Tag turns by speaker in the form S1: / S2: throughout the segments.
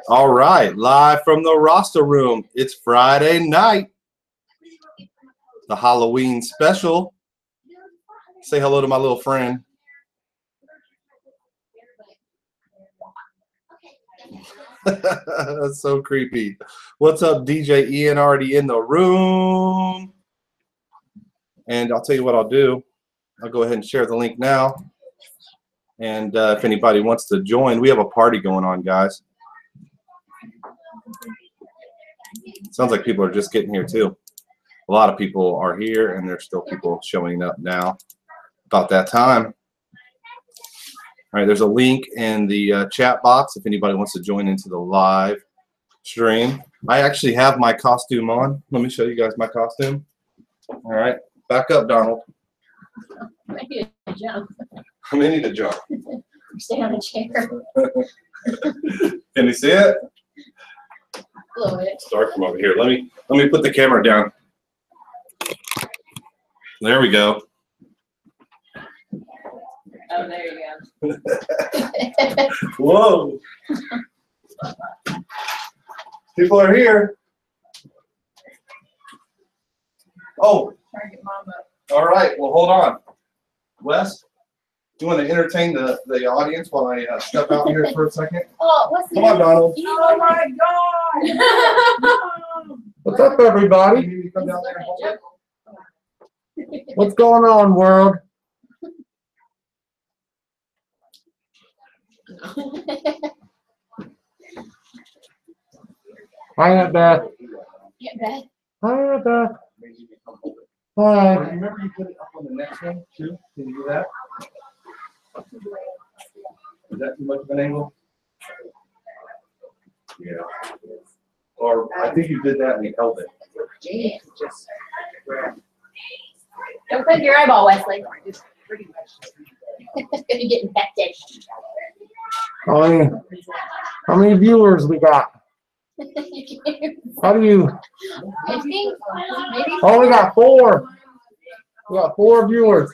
S1: All right, live from the roster room. It's Friday night, the Halloween special. Say hello to my little friend. That's so creepy. What's up, DJ Ian? Already in the room. And I'll tell you what I'll do. I'll go ahead and share the link now. And if anybody wants to join, we have a party going on, guys. Sounds like people are just getting here too. A lot of people are here, and there's still people showing up now. About that time. All right, there's a link in the chat box if anybody wants to join into the live stream. I actually have my costume on. Let me show you guys my costume. All right, back up, Donald.
S2: I need to jump.
S1: I may need to jump.
S2: Stay on a chair.
S1: Can you see it?
S2: A little bit.
S1: Start from over here. Let me put the camera down. There we go.
S2: Oh, there you go.
S1: Whoa. People are here. Oh.
S2: Trying to get Mom up.
S1: All right. Well, hold on. Wes, do you want to entertain the audience while I step out here for a second?
S2: Oh, what's the
S1: Come on, Donald.
S2: Oh my God!
S1: What's up, everybody? Come down there and hold it. What's going on, world? Hi, Aunt Beth.
S2: Get back.
S1: Hi, Aunt Beth. Hi. Remember you put it up on the next one, too? Can you do that? Is that too much of an angle? Yeah. Or I think you did that and you held it.
S2: Jeez. Don't click your eyeball, Wesley. It's gonna get infected.
S1: How many viewers we got? How do you?
S2: I think maybe.
S1: Oh, we got 4. We got 4 viewers.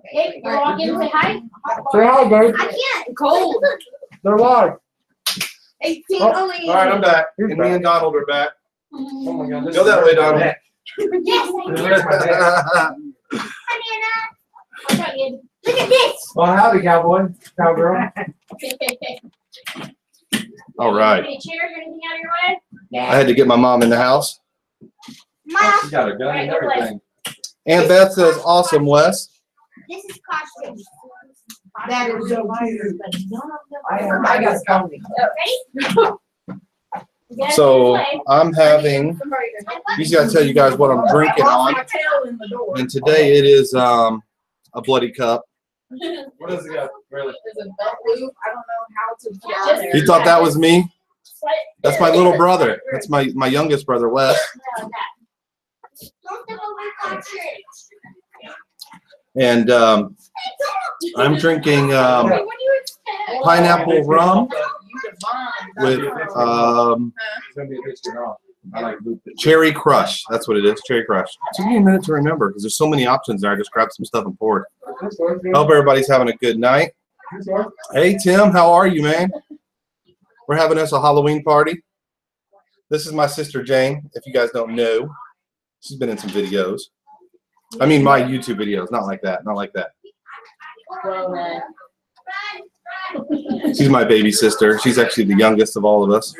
S2: Hey, you walk in and say hi.
S1: Say hi, babe.
S2: I can't. Cold.
S1: They're live.
S2: 18
S1: Oh,
S2: only.
S1: all right, I'm back.
S3: He's
S1: And
S3: back.
S1: me and Donald are back.
S3: Oh my God.
S1: Go that way, Donald.
S2: Yes. Hi, Nana. What's up, kid? Look at this.
S3: Well, howdy, cowboy, cowgirl.
S1: All right.
S2: Any chairs or anything out of your way?
S1: I had to get my mom in the house.
S3: Oh, she got a gun and everything.
S1: Aunt Beth says, awesome, Wes.
S2: This is costume.
S4: That is so cute.
S3: I got something.
S2: Ready?
S1: So I'm having, he's got to tell you guys what I'm drinking on. And today it is a bloody cup.
S3: What does it got? Really?
S4: There's a belt loop. I don't know how to get on there.
S1: You thought that was me? That's my little brother. That's my youngest brother, Wes. And I'm drinking pineapple rum with
S3: It's gonna be a good turn off. I like loop it.
S1: Cherry Crush. That's what it is, Cherry Crush. It took me a minute to remember because there's so many options there. I just grabbed some stuff and poured. Hope everybody's having a good night. Hey, Tim, how are you, man? We're having us a Halloween party. This is my sister, Jane, if you guys don't know. She's been in some videos. I mean, my YouTube videos, not like that, not like that. She's my baby sister. She's actually the youngest of all of us.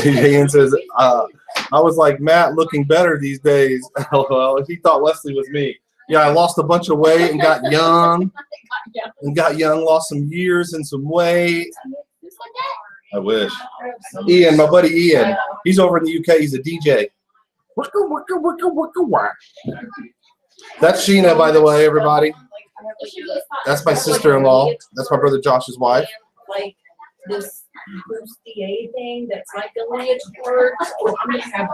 S1: Jane says, I was like, Matt, looking better these days. Well, he thought Wesley was me. Yeah, I lost a bunch of weight and got young. Lost some years and some weight. I wish. Ian, my buddy Ian, he's over in the UK. He's a DJ. That's Sheena, by the way, everybody. That's my sister-in-law. That's my brother Josh's wife.
S4: Like this bustier thing that's like a lineage word. I'm gonna have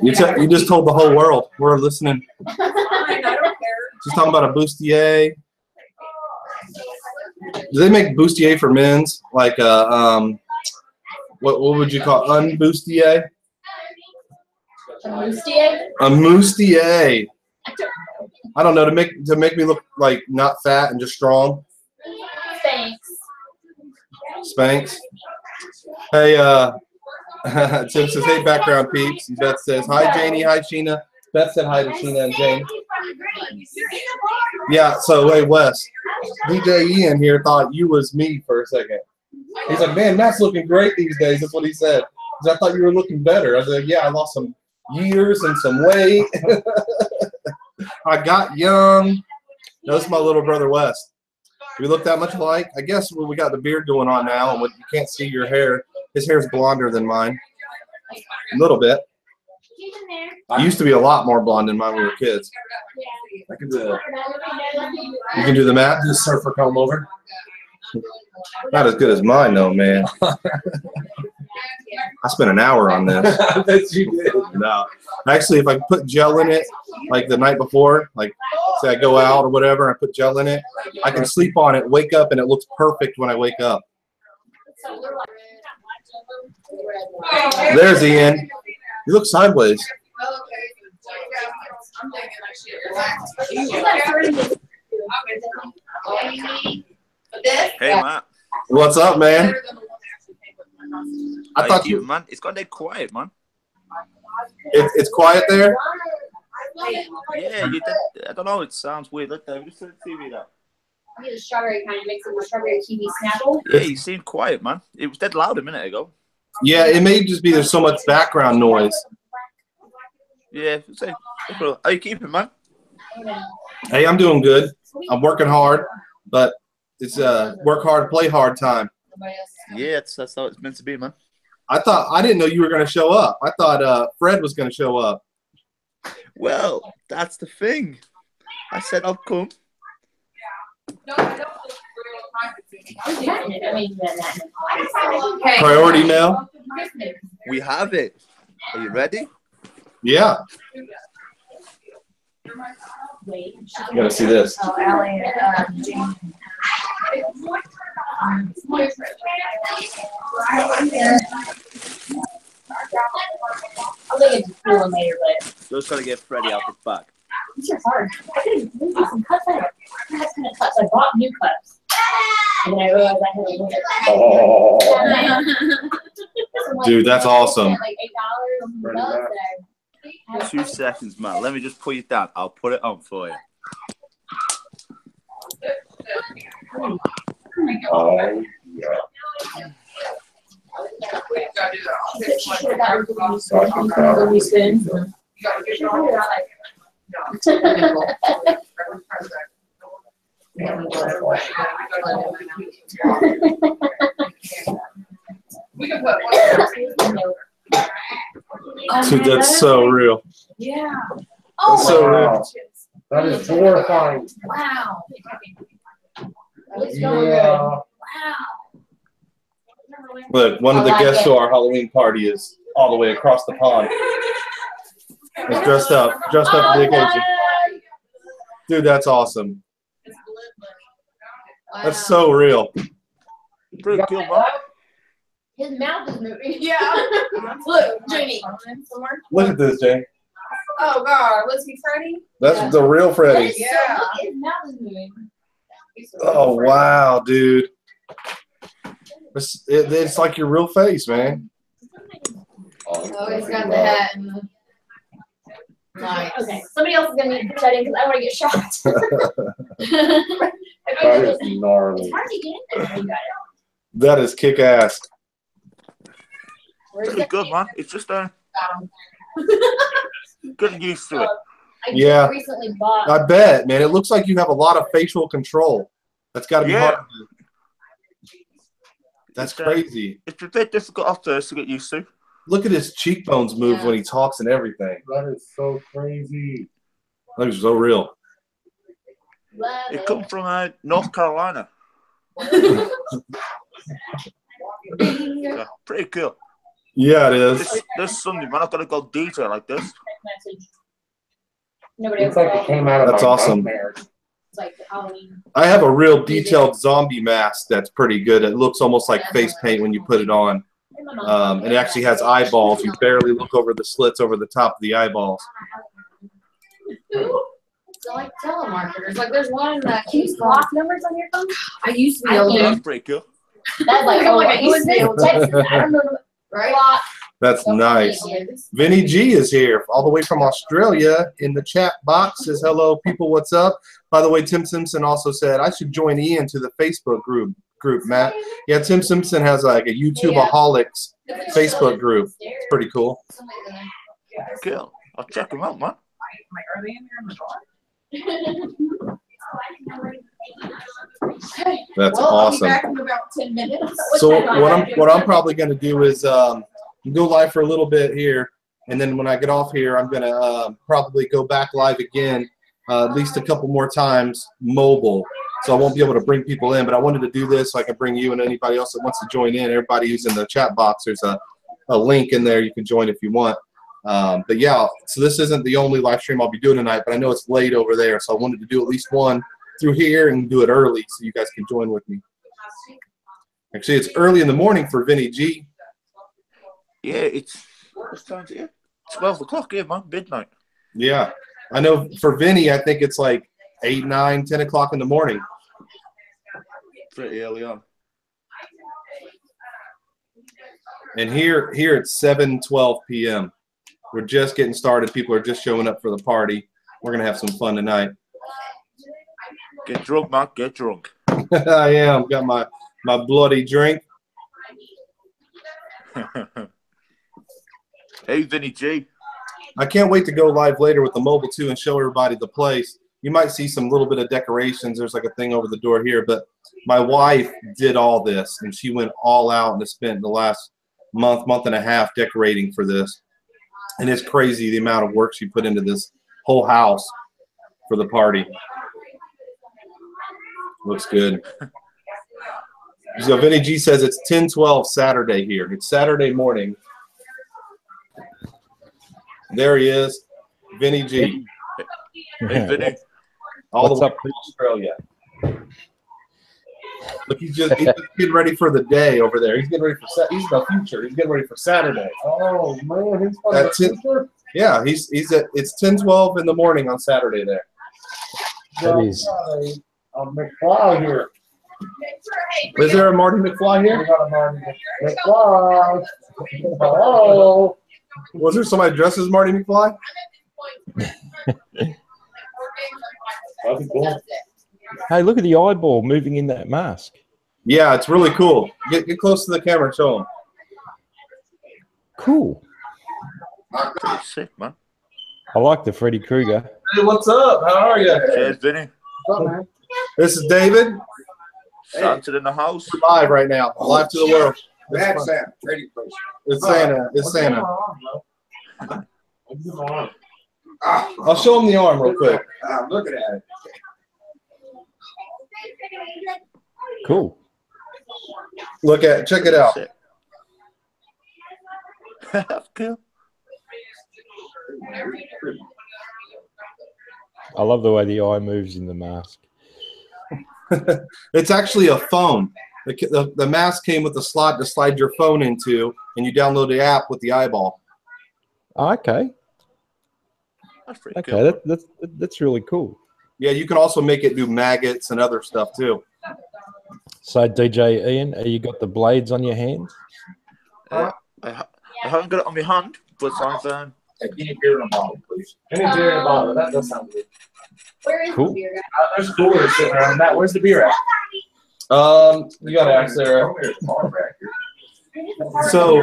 S1: You just told the whole world. We're listening.
S4: I don't care.
S1: She's talking about a bustier. Do they make bustier for men's? Like what would you call unbustier?
S2: A bustier?
S1: A bustier.
S2: I don't know.
S1: I don't know, to make me look like not fat and just strong.
S2: Thanks.
S1: Spanx. Hey, Tim says, hey, background peeps. Beth says, hi, Janie. Hi, Sheena. Beth said hi to Sheena and Jane. Yeah, so, hey, Wes. DJ Ian here thought you was me for a second. He's like, man, Matt's looking great these days. That's what he said. He said, I thought you were looking better. I was like, yeah, I lost some years and some weight. I got young. That's my little brother, Wes. Do we look that much alike? I guess we got the beard going on now, and you can't see your hair. His hair's blonder than mine. A little bit. It used to be a lot more blonde than mine when we were kids.
S3: I can do that.
S1: You can do the math?
S3: Do the surfer comb over.
S1: Not as good as mine, though, man. I spent an hour on this.
S3: I bet you did.
S1: No. Actually, if I put gel in it, like the night before, like say I go out or whatever, I put gel in it, I can sleep on it, wake up, and it looks perfect when I wake up. There's Ian. You look sideways.
S5: Hey, Matt.
S1: What's up, man? I
S5: How
S1: thought
S5: you
S1: you.
S5: keeping, man? It's got that quiet, man.
S1: It's quiet there.
S5: Yeah, you did. I don't know. It sounds weird. Look there. Just turn the TV down.
S2: Get a strawberry kind of mix it with strawberry kiwi Snapple.
S5: Yeah, you seemed quiet, man. It was dead loud a minute ago.
S1: Yeah, it may just be there's so much background noise.
S5: Yeah. So, how you keeping, man?
S1: Hey, I'm doing good. I'm working hard, but it's work hard, play hard time.
S5: Yeah, that's how it's meant to be, man.
S1: I didn't know you were going to show up. I thought Fred was going to show up.
S5: Well, that's the thing. I said I'll come.
S1: Priority mail?
S5: We have it. Are you ready?
S1: Yeah.
S2: Wait,
S1: You got to see this.
S2: oh, Allie, Jane. I'll look at the pool later, but
S5: Just gotta get Freddie out the back.
S2: these are hard. I could maybe some cups. I had kind of cups. I bought new cups. And then I realized I had a limit.
S1: Oh. Dude, that's awesome.
S2: Like $8 on cups.
S5: 2 seconds, man. Let me just put you down. I'll put it on for you.
S3: Oh,
S2: She should have gotten the new spoons.
S1: Dude, that's so real.
S2: Yeah.
S1: That's so
S3: wow.
S1: real.
S3: That is horrifying.
S2: Wow. It's going good.
S3: Yeah.
S2: Wow.
S1: Look, one of the guests to our Halloween party is all the way across the pond. He's dressed up for the occasion. Dude, that's awesome. That's so real.
S5: Pretty cool, man.
S2: His mouth is moving.
S6: Yeah. Look, Jamie.
S1: Look at this, Jane.
S6: Oh God, was he Freddie?
S1: That's the real Freddy.
S6: Yeah.
S2: His mouth is moving.
S1: Oh, wow, dude. It's like your real face, man.
S6: Oh, he's got the hat and the. Nice.
S2: Okay, somebody else is gonna need to put that in because I want to get shot.
S3: That is
S2: It's
S3: gnarly.
S2: hard to get in there. You got it.
S1: That is kick ass.
S2: Where's
S5: Pretty
S2: it?
S5: good, man. It's just getting used to it.
S2: I just
S1: Yeah.
S2: recently bought.
S1: I bet, man. It looks like you have a lot of facial control. That's got to be
S5: Yeah.
S1: hard. to do. That's crazy.
S5: It's a bit difficult at first to get used to.
S1: Look at his cheekbones move when he talks and everything.
S3: That is so crazy.
S1: That is so real.
S2: Love
S5: It
S2: it.
S5: comes from North Carolina. Yeah, pretty cool.
S1: Yeah, it is.
S5: This Sunday, man, I've got to go detail like this.
S2: Text message. Nobody
S3: It's
S2: else.
S3: like it came out of
S1: That's
S3: my
S1: awesome.
S3: nightmares.
S2: It's like Halloween.
S1: I have a real detailed zombie mask that's pretty good. It looks almost like face paint when you put it on. It actually has eyeballs. You barely look over the slits over the top of the eyeballs.
S6: like telemarketers. Like there's one in the
S2: Can you block numbers on your phone?
S6: I used to be
S2: I
S6: able to,
S5: That's pretty cool.
S2: That's like, oh, I used to be able to text it. I don't know.
S6: right?
S2: Block.
S1: That's nice. Vinny G is here, all the way from Australia. In the chat box says, "Hello, people. What's up?" By the way, Tim Simpson also said I should join Ian to the Facebook group. Matt. Yeah, Tim Simpson has like a YouTubeaholics Facebook group. It's pretty cool.
S5: Cool. I'll check them out, man.
S3: Are they in there in the car?
S1: That's
S4: Well, I'll be
S1: awesome.
S4: back in about 10 minutes.
S1: So what I'm probably going to do is go live for a little bit here, and then when I get off here, I'm going to probably go back live again at least a couple more times mobile. So I won't be able to bring people in, but I wanted to do this so I can bring you and anybody else that wants to join in. Everybody who's in the chat box, there's a link in there. You can join if you want. But yeah, so this isn't the only live stream I'll be doing tonight, but I know it's late over there, so I wanted to do at least one through here and do it early so you guys can join with me. Actually, it's early in the morning for Vinny G.
S5: Yeah, it's what's time here? 12 o'clock here, man. Midnight.
S1: Yeah, I know for Vinny, I think it's like 8, 9, 10 o'clock in the morning.
S5: Pretty early on.
S1: And here it's 7:12 p.m. We're just getting started. People are just showing up for the party. We're gonna have some fun tonight.
S5: Get drunk, man. Get drunk.
S1: I am. Got my bloody drink.
S5: Hey, Vinny G.
S1: I can't wait to go live later with the mobile too and show everybody the place. You might see some little bit of decorations. There's like a thing over the door here, but my wife did all this, and she went all out and has spent the last month and a half decorating for this. And it's crazy the amount of work she put into this whole house for the party. Looks good. So Vinny G says it's 10:12 Saturday here. It's Saturday morning. There he is, Vinny G.
S5: Hey, Vinny.
S1: All
S7: What's
S1: the way
S7: up?
S1: from Australia. Look, he's just getting ready for the day over there. He's getting ready for he's the future. He's getting ready for Saturday.
S3: Oh man, he's from
S1: That's
S3: the
S1: it.
S3: future?
S1: Yeah, it's 10:12 in the morning on Saturday there.
S7: That is.
S3: McFly here.
S1: Is there a Marty McFly
S3: We
S1: here?
S3: got a Marty McFly. Hello.
S1: Was there somebody dressed as Marty McFly?
S3: That'd be cool.
S7: Hey, look at the eyeball moving in that mask.
S1: Yeah, it's really cool. Get close to the camera and show them.
S7: Cool.
S5: Pretty sick, man.
S7: I like the Freddy Krueger.
S1: Hey, what's up? How are you?
S5: Cheers, Vinny.
S3: What's up, man?
S1: This is David.
S5: Santa in the house.
S1: We're live right now. Live to the world.
S3: That's Sam. Ready, please.
S1: It's Santa. It's Santa.
S3: What's going on?
S1: I'll show him the arm real quick.
S3: I'm looking at it.
S7: Cool.
S1: Check it out.
S5: Sick. Cool.
S7: I love the way the eye moves in the mask.
S1: It's actually a phone. The mask came with a slot to slide your phone into, and you download the app with the eyeball.
S7: Oh, okay.
S5: That's pretty
S7: Okay,
S5: cool.
S7: that's really cool.
S1: Yeah, you can also make it do maggots and other stuff too.
S7: So, DJ Ian, you got the blades on your hands?
S5: I haven't got it on my hand, but I've
S3: Any beer in a bottle, please. Any beer in a bottle. That does sound good.
S2: Where is
S7: Cool.
S2: the beer guy?
S3: There's a cooler sitting around that. Where's the beer at?
S1: You gotta ask Sarah. So,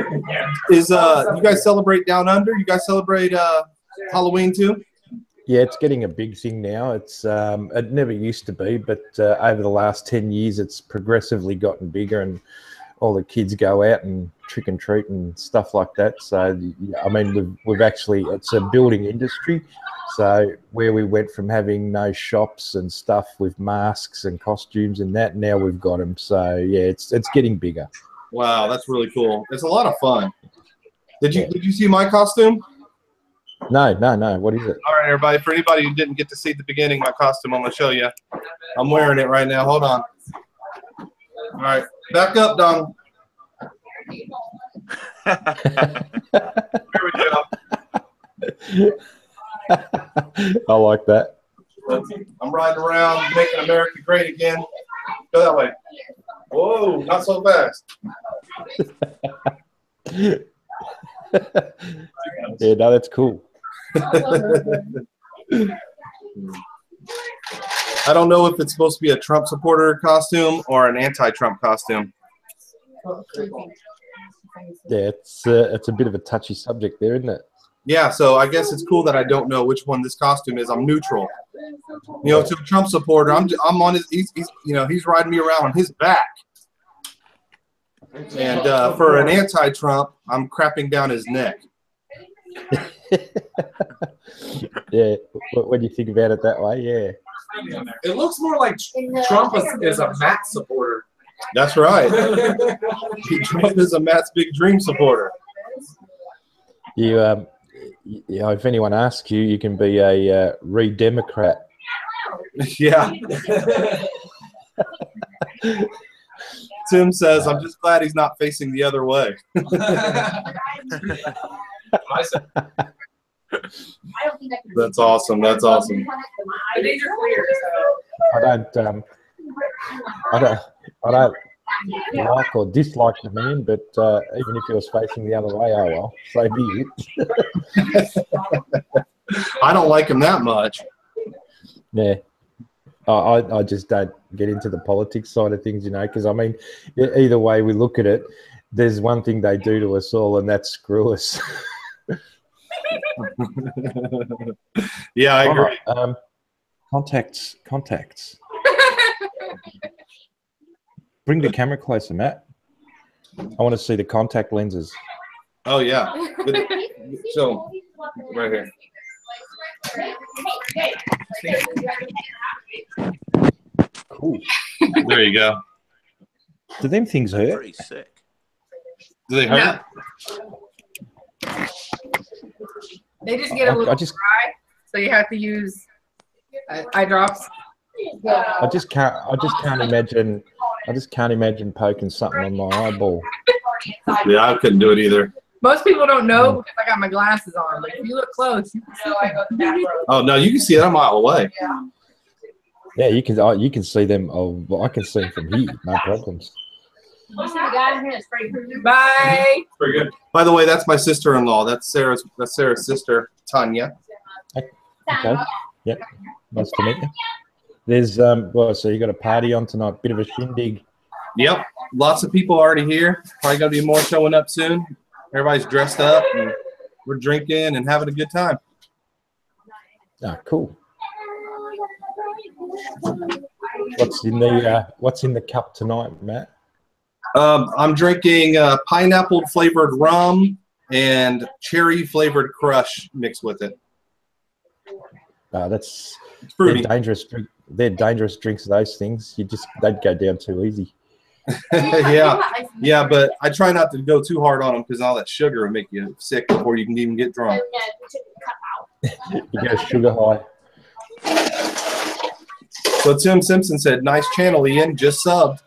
S1: you guys celebrate Down Under? You guys celebrate Halloween too?
S7: Yeah, it's getting a big thing now. It's it never used to be, but over the last 10 years, it's progressively gotten bigger, and all the kids go out and trick and treat and stuff like that. So, I mean, we've actually, it's a building industry. So where we went from having no shops and stuff with masks and costumes and that, now we've got them. So yeah, it's getting bigger.
S1: Wow, that's really cool. It's a lot of fun. Did you see my costume?
S7: No. What is it?
S1: All right, everybody. For anybody who didn't get to see at the beginning, my costume, I'm gonna show you. I'm wearing it right now. Hold on. All right, back up, Donald. There we go.
S7: I like that.
S1: But I'm riding around, making America great again. Go that way. Whoa, not so fast.
S7: Yeah, no, that's cool.
S1: I don't know if it's supposed to be a Trump supporter costume or an anti-Trump costume.
S7: Yeah, it's a bit of a touchy subject there, isn't it?
S1: Yeah, so I guess it's cool that I don't know which one this costume is. I'm neutral. You know, to a Trump supporter, I'm on his. He's riding me around on his back. And for an anti-Trump, I'm crapping down his neck.
S7: Yeah, when you think about it that way, yeah.
S3: It looks more like Trump is a Matt supporter.
S1: That's right. Trump is a Matt's Big Dream supporter.
S7: You if anyone asks you, you can be a re-Democrat.
S1: Yeah. Tim says, I'm just glad he's not facing the other way. That's awesome. That's awesome.
S4: I think you're clear,
S7: I don't like or dislike the man, but even if he was facing the other way, oh well, so be it.
S1: I don't like him that much.
S7: Yeah. I just don't get into the politics side of things, because I mean, either way we look at it, there's one thing they do to us all, and that's screw us.
S1: Yeah, I agree.
S7: Contacts. Bring the camera closer, Matt. I want to see the contact lenses.
S1: Oh, yeah. So, right here.
S7: Cool.
S1: There you go.
S7: Do them things hurt?
S5: Pretty sick.
S1: Do they hurt?
S4: They just get a little dry, so you have to use eye drops.
S7: I just can't imagine. I just can't imagine poking something on my eyeball.
S1: Yeah, I couldn't do it either.
S4: Most people don't know because I got my glasses on. Like if you look close, you can see I go that road.
S1: Oh no, you can see it a mile away.
S7: Yeah, you can see them. Oh, well, I can see them from here. No problems.
S2: You see the guy in here that's pretty cool.
S4: Bye.
S1: Pretty good. By the way, that's my sister-in-law. That's Sarah's sister, Tanya.
S7: Okay. Yep. Nice to meet you. There's so you got a party on tonight. Bit of a shindig.
S1: Yep. Lots of people already here. Probably gonna be more showing up soon. Everybody's dressed up and we're drinking and having a good time.
S7: Ah, cool. What's in the cup tonight, Matt?
S1: I'm drinking pineapple flavored rum and cherry flavored crush mixed with it.
S7: That's
S1: fruity.
S7: They're dangerous drinks. Those things they'd go down too easy.
S1: yeah, but I try not to go too hard on them because all that sugar will make you sick before you can even get drunk.
S7: You get a sugar high.
S1: So Tim Simpson said, "Nice channel, Ian. Just subbed."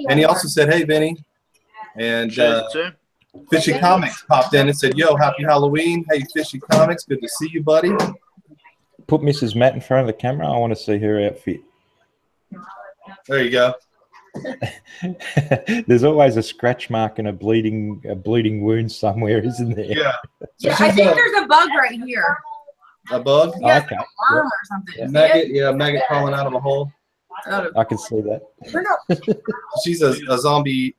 S1: And he also said, "Hey, Vinny." And Fishy Comics popped in and said, "Yo, happy Halloween. Hey, Fishy Comics, good to see you, buddy."
S7: Put Mrs. Matt in front of the camera. I want to see her outfit.
S1: There you go.
S7: There's always a scratch mark and a bleeding wound somewhere, isn't there?
S1: Yeah.
S4: Yeah, I think there's a bug right here.
S1: A bug?
S4: Yeah,
S7: Okay.
S4: like a worm or something.
S1: Maggot crawling out of a hole.
S7: I can see that.
S1: She's a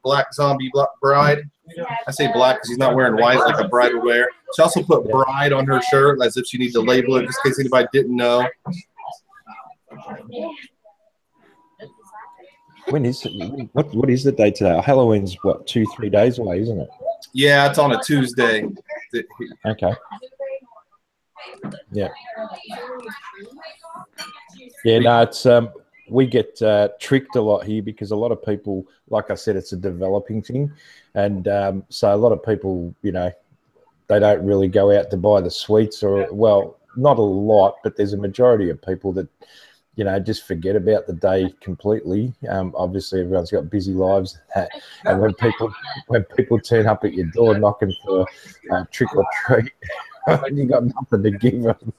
S1: black zombie bride. I say black because she's not wearing white like a bride would wear. She also put bride on her shirt as if she needs to label it just in case anybody didn't know.
S7: When is it? What is the date today? Halloween's what, 2-3 days away, isn't it?
S1: Yeah, it's on a Tuesday.
S7: Okay. Yeah. Yeah, no, it's we get tricked a lot here because a lot of people, like I said, it's a developing thing, and so a lot of people, they don't really go out to buy the sweets, or well, not a lot, but there's a majority of people that just forget about the day completely. Obviously, everyone's got busy lives, and when people turn up at your door knocking for trick or treat, you got nothing to give them.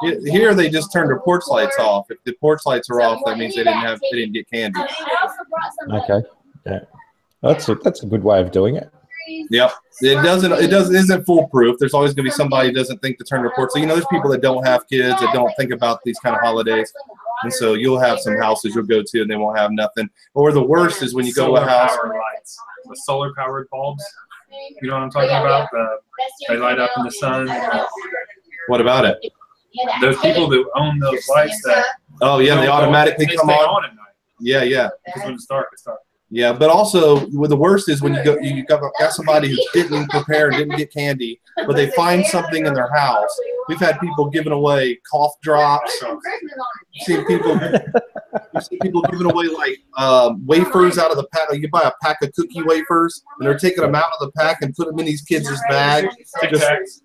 S1: Here they just turned their porch lights off. If the porch lights are off, that means they didn't get candy.
S2: I also brought some.
S7: Okay. Yeah. That's a good way of doing it.
S1: Yep. It isn't foolproof. There's always gonna be somebody who doesn't think to turn their porch. So there's people that don't have kids that don't think about these kind of holidays. And so you'll have some houses you'll go to and they won't have nothing. Or the worst is when you go to a house.
S3: Solar powered lights, the solar powered bulbs. You know what I'm talking about? They light up in the sun.
S1: What about it?
S3: Those people that own those lights that
S1: Oh yeah, they automatically
S3: they
S1: come
S3: stay
S1: on.
S3: at night.
S1: Yeah.
S3: Because when it's dark, it's dark.
S1: Yeah, but also the worst is when you got somebody who didn't prepare, didn't get candy, but they find something in their house. We've had people giving away cough drops. You've seen people giving away like wafers out of the pack. Like you buy a pack of cookie wafers, and they're taking them out of the pack and put them in these kids' bag.
S3: Tic Tacs.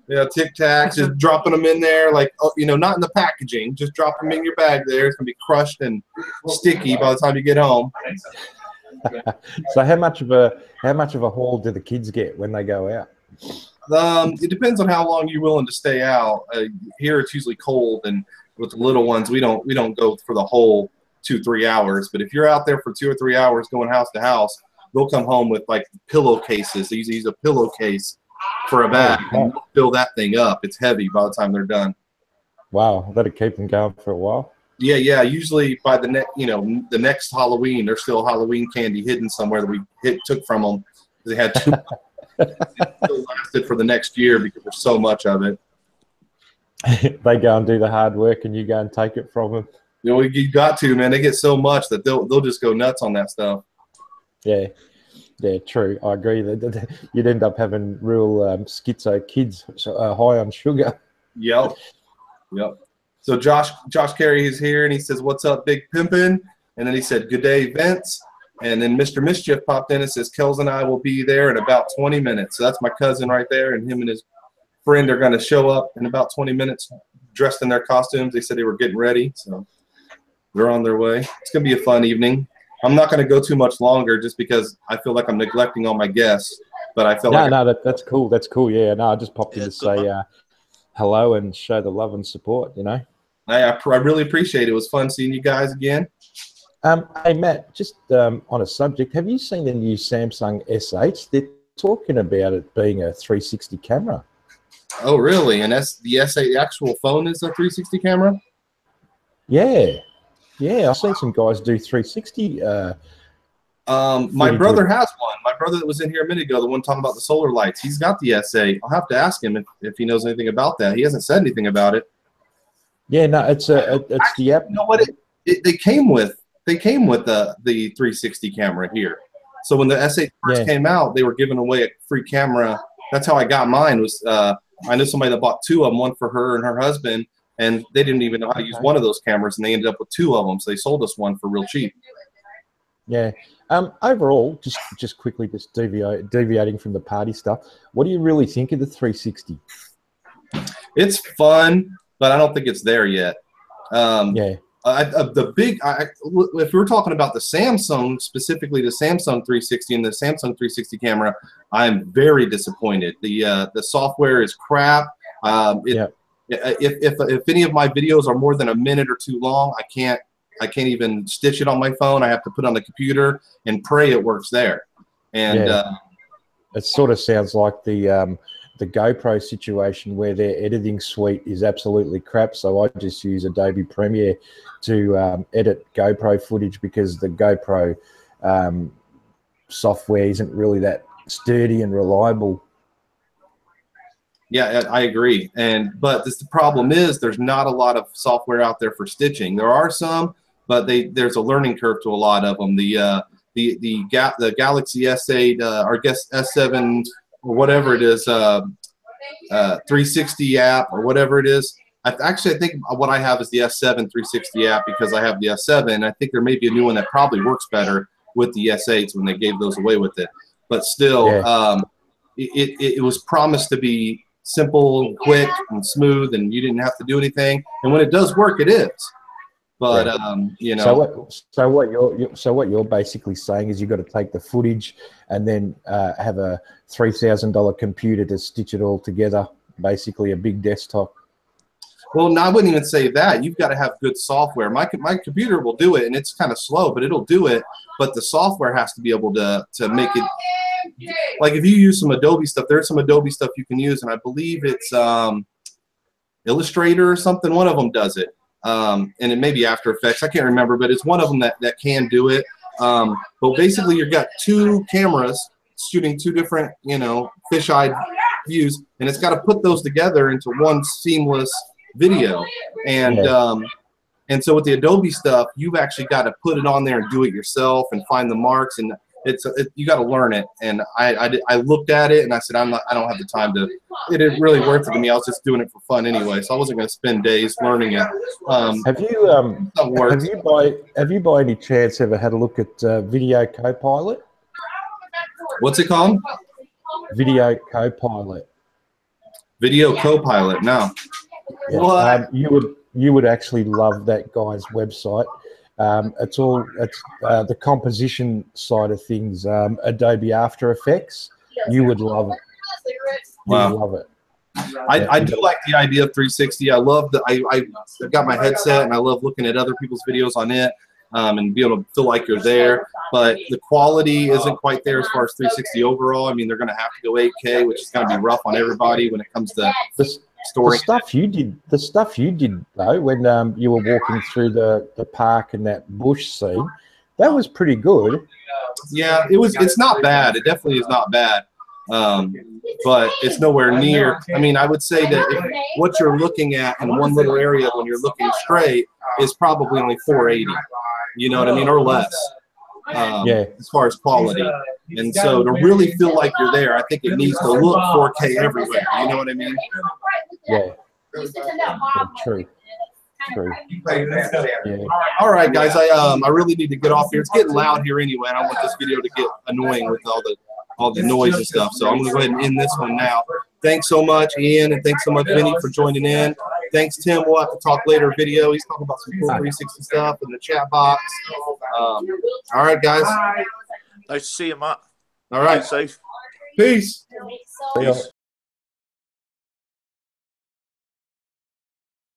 S1: Yeah, Tic Tacs, just dropping them in there, like not in the packaging, just drop them in your bag. There, it's gonna be crushed and sticky by the time you get home.
S7: So how much of a haul do the kids get when they go out?
S1: It depends on how long you're willing to stay out. Here it's usually cold, and with the little ones, we don't go for the whole 2-3 hours. But if you're out there for 2 or 3 hours going house to house, they'll come home with like pillowcases. They usually use a pillowcase for a bag and fill that thing up. It's heavy by the time they're done.
S7: Wow, that'll keep them going for a while.
S1: Yeah. Usually by the next Halloween, there's still Halloween candy hidden somewhere that we took from them. They had too much. It still lasted for the next year because there's so much of it.
S7: They go and do the hard work, and you go and take it from them.
S1: You got to, man. They get so much that they'll just go nuts on that stuff.
S7: Yeah, true. I agree that you'd end up having real schizo kids, high on sugar.
S1: Yep. So Josh Carey is here, and he says, "What's up, Big Pimpin'?" And then he said, "Good day, Vince." And then Mr. Mischief popped in and says, "Kels and I will be there in about 20 minutes." So that's my cousin right there, and him and his friend are going to show up in about 20 minutes, dressed in their costumes. They said they were getting ready, so they're on their way. It's going to be a fun evening. I'm not going to go too much longer just because I feel like I'm neglecting all my guests. But I feel
S7: that's cool. That's cool. Yeah, no, I just popped in to say hello and show the love and support.
S1: I really appreciate it. It was fun seeing you guys again.
S7: Hey, Matt, just on a subject, have you seen the new Samsung S8? They're talking about it being a 360 camera.
S1: Oh, really? And that's the S8, the actual phone is a 360 camera?
S7: Yeah. I've seen some guys do 360.
S1: My brother has one. My brother that was in here a minute ago, the one talking about the solar lights, he's got the S8. I'll have to ask him if he knows anything about that. He hasn't said anything about it.
S7: Yeah, no, it's the app.
S1: You know what? They came with the 360 camera here. So when the S8 first came out, they were giving away a free camera. That's how I got mine. Was I know somebody that bought 2 of them, one for her and her husband, and they didn't even know how to use one of those cameras, and they ended up with 2 of them. So they sold us one for real cheap.
S7: Yeah. Overall, just quickly, just deviating from the party stuff, what do you really think of the 360?
S1: It's fun, but I don't think it's there yet. If we're talking about the Samsung, specifically the Samsung 360 and the Samsung 360 camera, I'm very disappointed. The software is crap. If any of my videos are more than a minute or too long, I can't even stitch it on my phone. I have to put it on the computer and pray it works there. And
S7: it sort of sounds like the GoPro situation where their editing suite is absolutely crap. So I just use Adobe Premiere to edit GoPro footage because the GoPro software isn't really that sturdy and reliable.
S1: Yeah, I agree. But the problem is there's not a lot of software out there for stitching. There are some, but there's a learning curve to a lot of them. The Galaxy S8 or I guess S7 or whatever it is, 360 app or whatever it is. I think what I have is the S7 360 app because I have the S7. I think there may be a new one that probably works better with the S8s when they gave those away with it. But still, it was promised to be simple and quick and smooth, and you didn't have to do anything. And when it does work, it is. But
S7: So what you're basically saying is you've got to take the footage and then have a $3,000 computer to stitch it all together, basically a big desktop.
S1: Well, no, I wouldn't even say that. You've got to have good software. My computer will do it, and it's kind of slow, but it'll do it. But the software has to be able to make it. Like if you use some Adobe stuff, there's some Adobe stuff you can use, and I believe it's Illustrator or something. One of them does it, and it may be After Effects. I can't remember, but it's one of them that can do it. But basically, you've got two cameras shooting two different, you know, fisheye views, and it's got to put those together into one seamless video. And and so with the Adobe stuff, you've actually got to put it on there and do it yourself and find the marks, and you got to learn it. And I looked at it and I said, I don't have the time to. It didn't really worth it to me. I was just doing it for fun anyway, so I wasn't going to spend days learning it.
S7: Have you by any chance ever had a look at Video Copilot?
S1: What's it called?
S7: Video Copilot.
S1: Video Copilot. No.
S7: Yeah.
S1: What?
S7: You would actually love that guy's website. It's the composition side of things. Adobe After Effects. You would love it.
S1: Wow.
S7: You would love it.
S1: I do like the idea of 360. I love the I've got my headset and I love looking at other people's videos on it and be able to feel like you're there. But the quality isn't quite there as far as 360 overall. I mean, they're going to have to go 8K, which is going to be rough on everybody when it comes to story.
S7: The stuff you did though, when you were walking through the park and that bush scene, that was pretty good.
S1: Yeah, it's not bad. It definitely is not bad. But it's nowhere near. I mean, I would say that if what you're looking at in one little area when you're looking straight is probably only 480. You know what I mean, or less. As far as quality. And so to really feel like you're there, I think it needs to look 4K everywhere. You know what I mean?
S7: Yeah. True. Yeah.
S1: All right, guys. I really need to get off here. It's getting loud here anyway. And I don't want this video to get annoying with all the noise and stuff. So I'm going to go ahead and end this one now. Thanks so much, Ian, and thanks so much, Vinny, for joining in. Thanks, Tim. We'll have to talk later video. He's talking about some cool 360 stuff in the chat box. All right, guys.
S5: Nice to see you, Matt.
S1: All right.
S5: Stay safe.
S1: Peace.
S7: See ya.